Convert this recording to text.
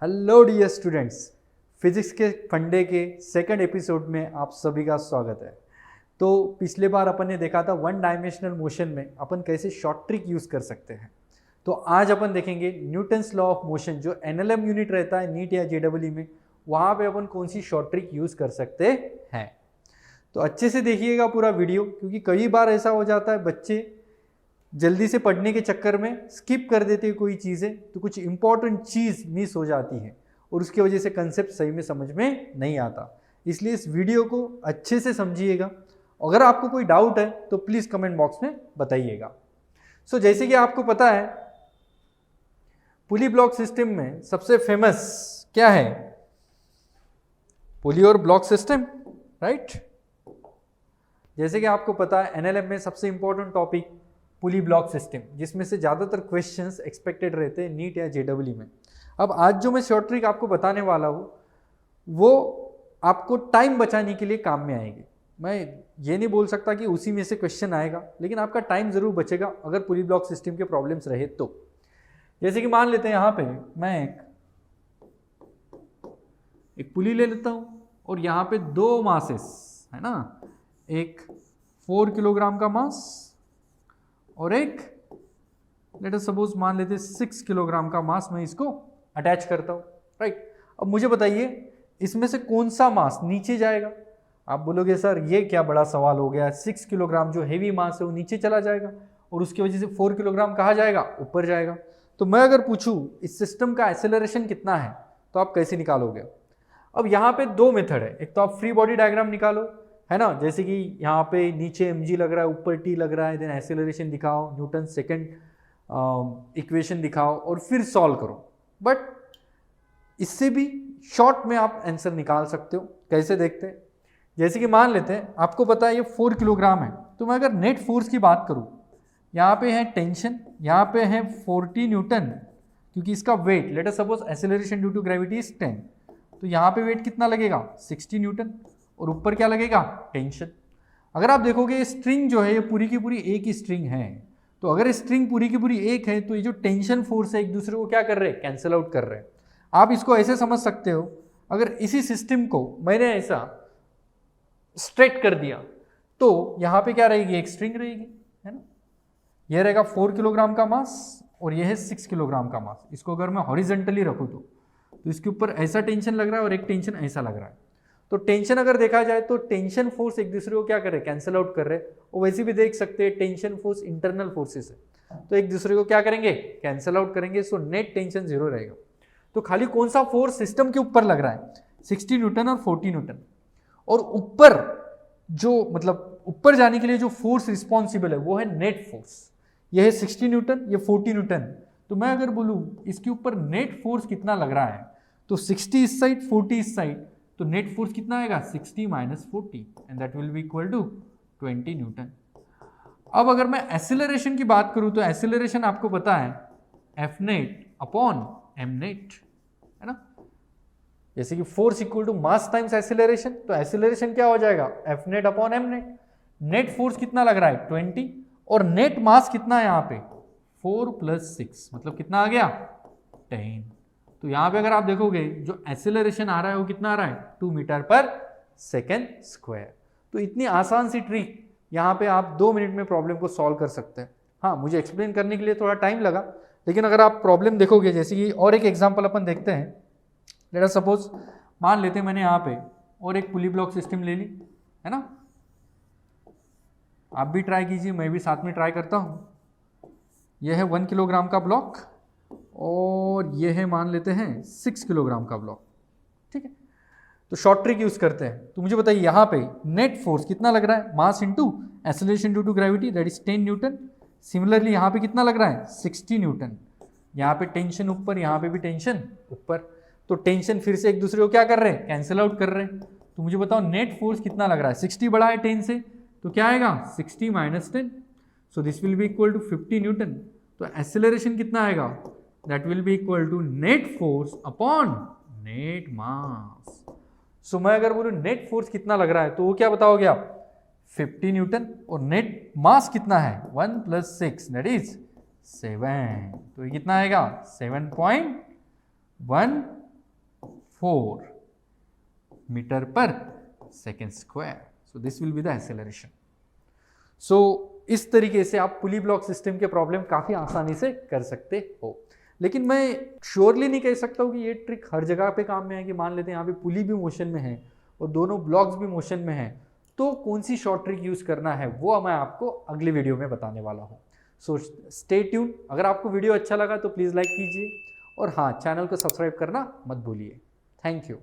Hello dear students, physics के फंडे के सेकंड एपिसोड में आप सभी का स्वागत है। तो पिछले बार अपन ने देखा था वन डायमेंशनल मोशन में अपन कैसे शॉर्ट ट्रिक यूज़ कर सकते हैं। तो आज अपन देखेंगे न्यूटन्स लॉ ऑफ मोशन, जो एनएलएम यूनिट रहता है नीट या जेडब्ल्यू में, वहाँ पे अपन कौन सी शॉर्ट ट्रिक यूज़ कर सकते हैं। तो अच्छे से देखिएगा पूरा वीडियो, क्योंकि कई बार ऐसा हो जाता है बच्चे जल्दी से पढ़ने के चक्कर में स्किप कर देते हैं कोई चीज़ें, तो कुछ इंपॉर्टेंट चीज़ मिस हो जाती है और उसकी वजह से कंसेप्ट सही में समझ में नहीं आता। इसलिए इस वीडियो को अच्छे से समझिएगा। अगर आपको कोई डाउट है तो प्लीज़ कमेंट बॉक्स में बताइएगा। सो जैसे कि आपको पता है, पुली ब्लॉक सिस्टम में सबसे फेमस क्या है? पुली और ब्लॉक सिस्टम, राइट। जैसे कि आपको पता है एनएलएम में सबसे इंपॉर्टेंट टॉपिक पुली ब्लॉक सिस्टम, जिसमें से ज़्यादातर क्वेश्चंस एक्सपेक्टेड रहते हैं नीट या जेडब्ल्यू में। अब आज जो मैं शॉर्ट ट्रिक आपको बताने वाला हूँ वो आपको टाइम बचाने के लिए काम में आएगी। मैं ये नहीं बोल सकता कि उसी में से क्वेश्चन आएगा, लेकिन आपका टाइम ज़रूर बचेगा अगर पुली ब्लॉक सिस्टम के प्रॉब्लम्स रहे तो। जैसे कि मान लेते हैं यहाँ पे मैं एक पुली ले लेता हूँ और यहाँ पे दो मासेस है ना, एक 4 किलोग्राम का मास और एक लेट अस सपोज मान लेते 6 किलोग्राम का मास मैं इसको अटैच करता हूँ, राइट। अब मुझे बताइए इसमें से कौन सा मास नीचे जाएगा? आप बोलोगे सर ये क्या बड़ा सवाल हो गया, 6 किलोग्राम जो हेवी मास है वो नीचे चला जाएगा और उसकी वजह से 4 किलोग्राम कहाँ जाएगा? ऊपर जाएगा। तो मैं अगर पूछूं इस सिस्टम का एक्सेलरेशन कितना है तो आप कैसे निकालोगे? अब यहाँ पे दो मेथड है। एक तो आप फ्री बॉडी डायग्राम निकालो, है ना, जैसे कि यहाँ पे नीचे mg लग रहा है, ऊपर t लग रहा है, देन एक्सेलरेशन दिखाओ, न्यूटन सेकंड इक्वेशन दिखाओ और फिर सॉल्व करो। बट इससे भी शॉर्ट में आप आंसर निकाल सकते हो। कैसे देखते हैं? जैसे कि मान लेते हैं आपको पता है ये 4 किलोग्राम है, तो मैं अगर नेट फोर्स की बात करूँ, यहाँ पे है टेंशन, यहाँ पे है 40 न्यूटन, क्योंकि इसका weight let us suppose acceleration due to gravity is 10, तो यहाँ पे वेट कितना लगेगा? 60 न्यूटन और ऊपर क्या लगेगा? टेंशन। अगर आप देखोगे स्ट्रिंग जो है ये पूरी की पूरी एक ही स्ट्रिंग है, तो अगर स्ट्रिंग पूरी की पूरी एक है तो ये जो टेंशन फोर्स है एक दूसरे को क्या कर रहे हैं? कैंसिल आउट कर रहे हैं। आप इसको ऐसे समझ सकते हो, अगर इसी सिस्टम को मैंने ऐसा स्ट्रेट कर दिया तो यहाँ पे क्या रहेगी? एक स्ट्रिंग रहेगी, है ना। यह रहेगा 4 किलोग्राम का मास और यह है 6 किलोग्राम का मास। इसको अगर मैं हॉरिजेंटली रखूँ तो इसके ऊपर ऐसा टेंशन लग रहा है और एक टेंशन ऐसा लग रहा है। तो टेंशन अगर देखा जाए तो टेंशन फोर्स एक दूसरे को क्या कर रहे हैं? कैंसिल आउट कर रहे हैं। और वैसे भी देख सकते हैं टेंशन फोर्स इंटरनल फोर्सेस है, तो एक दूसरे को क्या करेंगे? कैंसिल आउट करेंगे। सो नेट टेंशन 0 रहेगा। तो खाली कौन सा फोर्स सिस्टम के ऊपर लग रहा है? 60 न्यूटन और 40 न्यूटन। और ऊपर जो मतलब ऊपर जाने के लिए जो फोर्स रिस्पॉन्सिबल है वो है नेट फोर्स। यह है 60 न्यूटन, ये 40 न्यूटन। तो मैं अगर बोलूँ इसके ऊपर नेट फोर्स कितना लग रहा है, तो 60 इस साइड, 40 इस साइड, तो नेट फोर्स कितना आएगा? 60 minus 40 and that will be equal to 20 newton. अब अगर मैं एक्सेलरेशन की बात करूं तो एक्सेलरेशन आपको पता है F net upon M net, है ना। जैसे कि force equal to mass times acceleration, तो एक्सेलरेशन क्या हो जाएगा? F net upon M net. Net force कितना लग रहा है? 20 और नेट मास कितना है यहाँ पे? 4 + 6 मतलब कितना आ गया? 10। तो यहाँ पे अगर आप देखोगे जो एक्सेलरेशन आ रहा है वो कितना आ रहा है? 2 मीटर पर सेकेंड स्क्वायर। तो इतनी आसान सी ट्रिक यहाँ पे आप 2 मिनट में प्रॉब्लम को सॉल्व कर सकते हैं। हाँ, मुझे एक्सप्लेन करने के लिए थोड़ा टाइम लगा, लेकिन अगर आप प्रॉब्लम देखोगे, जैसे कि और एक एग्जांपल अपन देखते हैं। लेट अस सपोज मान लेते हैं मैंने यहाँ पे और एक पुली ब्लॉक सिस्टम ले ली, है ना। आप भी ट्राई कीजिए, मैं भी साथ में ट्राई करता हूँ। यह है 1 किलोग्राम का ब्लॉक और ये है मान लेते हैं 6 किलोग्राम का ब्लॉक, ठीक है। तो शॉर्ट ट्रिक यूज करते हैं। तो मुझे बताइए यहाँ पे नेट फोर्स कितना लग रहा है? Mass into acceleration due to gravity, that is 10 newton. Similarly यहाँ पे कितना लग रहा है? 60 न्यूटन। यहाँ पे टेंशन ऊपर, यहाँ पे भी टेंशन ऊपर, तो टेंशन फिर से एक दूसरे को क्या कर रहे हैं? कैंसिल आउट कर रहे हैं। तो मुझे बताओ नेट फोर्स कितना लग रहा है? 60 बड़ा है 10 से, तो क्या आएगा? 60 minus 10, so this will be equal to 50 newton. तो एक्सेलरेशन कितना आएगा? That will be equal to net force upon net mass. So मैं अगर बोलूँ नेट फोर्स कितना लग रहा है तो वो क्या बताओगे आप? 50 न्यूटन। और नेट मास कितना है? 1 + 6 दैट इज 7। तो ये कितना आएगा? 7.1 4 मीटर पर second square. So this will be the acceleration. So इस तरीके से आप पुली ब्लॉक सिस्टम के प्रॉब्लम काफ़ी आसानी से कर सकते हो. लेकिन मैं श्योरली नहीं कह सकता हूँ कि ये ट्रिक हर जगह पे काम में है. कि मान लेते हैं यहाँ पे पुली भी मोशन में है और दोनों ब्लॉक्स भी मोशन में है, तो कौन सी शॉर्ट ट्रिक यूज़ करना है वो मैं आपको अगले वीडियो में बताने वाला हूँ. So stay tune. अगर आपको वीडियो अच्छा लगा तो प्लीज़ लाइक कीजिए और हाँ, चैनल को सब्सक्राइब करना मत भूलिए. Thank you.